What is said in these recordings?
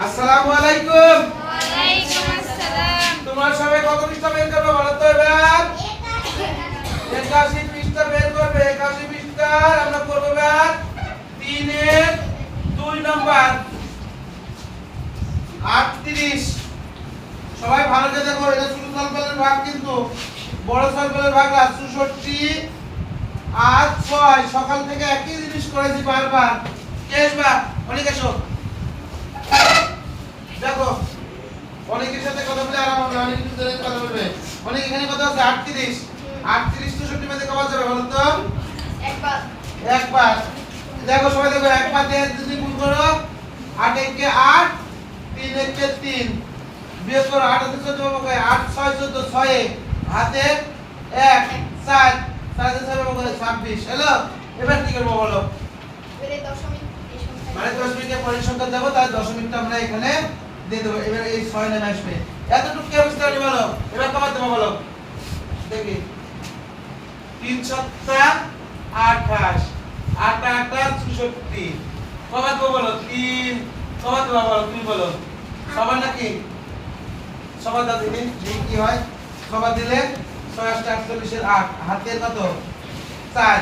আসসালামু আলাইকুম। ওয়ালাইকুম আসসালাম। তোমরা সবাই কত পৃষ্ঠা বের করবে বলো তো এবার? 81 পৃষ্ঠা বের করবে। 81 পৃষ্ঠার আমরা করব এবার 3 এর 2 নাম্বার 38। সবাই ভালো করে দেখো, এটা ছোট সলফলের ভাগ, কিন্তু বড় সলফলের ভাগ না। 64 আর 6 সকাল থেকে একই জিনিস করেছি বারবার। কে আসবা? অনেক এসো। দেখো অনেকের সাথে কথা বলে আরাম হবে, অনেক কিছু জানেন কথা বলবে। অনেক এখানে কথা আছে 38। 38 64 মধ্যে কত যাবে বলো তো? একবার একবার। দেখো সবাই দেখো, একবার দিয়ে যদি গুণ করো 8 একে 8 3 একে 3 বিয়োগ করো 8 আছে 14 পাবো, 8 6 14 6 হাতে 1 4 4 6 পাবো 26। হলো, এবার কি করব বলো? এবারে দশমিক এই সংখ্যা মানে দশমিকের পরের সংখ্যা দেবো, তাই দশমিকটা আমরা এখানে দিয়ে দেবো। এবার এই 6 নেমে আসবে। এতটুকু কি অবস্থা হলো বলো? এবার কত দেবো বলো দেখি। 3 7 28 8 8 64 কত দেবো বলো? 3 কত দেবো বলো? তুমি বলো সবার নাকি সবার দাও দিদি, দেখি কি হয়। সবার দিলে 6 8 48 এর 8 হাতে কত 4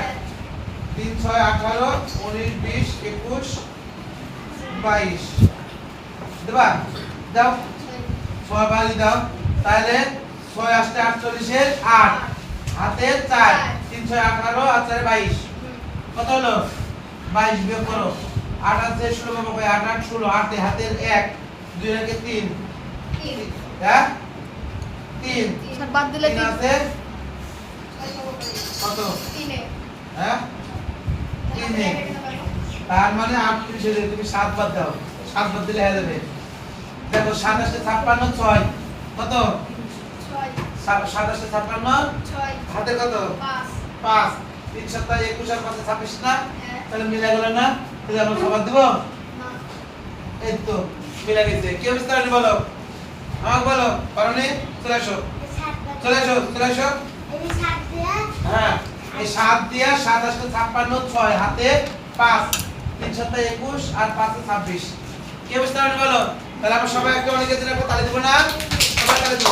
3 6 18 19 20 21 22 দেবা? দাও 6 বালি দাও। তাহলে 6 8 48 এর 8 হাতে 4 3 6 18 আর 4 22 কত হলো? 22 বিয়োগ করো। 8 আছে 16 পাবো, 8 8 16 হাতে হাতের 1 2 এর 3 হ্যাঁ 3 স্যার বাদ দিলে 3 আছে কত? 3 এ হ্যাঁ 3 এ তার মানে 38 এর তুমি 7 বাদ দাও। 7 বাদ দিলে হয়ে যাবে। দেখো 27 56 6 কত? 6 27 56 6 হাতে কত? 5 5 3 7 21 আর 5 26 না? হ্যাঁ। তাহলে মিলে গেল না? তাহলে আমরা সবার দেব। না এই তো মিলে গেছে। কি অবস্থা হলো বলো? আমাকে বলো। পারোনি? চলে আসো চলে আসো চলে আসো। হ্যাঁ এই 7 দিয়া 27 56 6 হাতে 5 3 7 21 আর 5 26। কি অবস্থা হলো বলো? তাহলে আমরা সবাই একটা অনেকের জন্য একটা তালি দেব না? সবাই তালি দেব।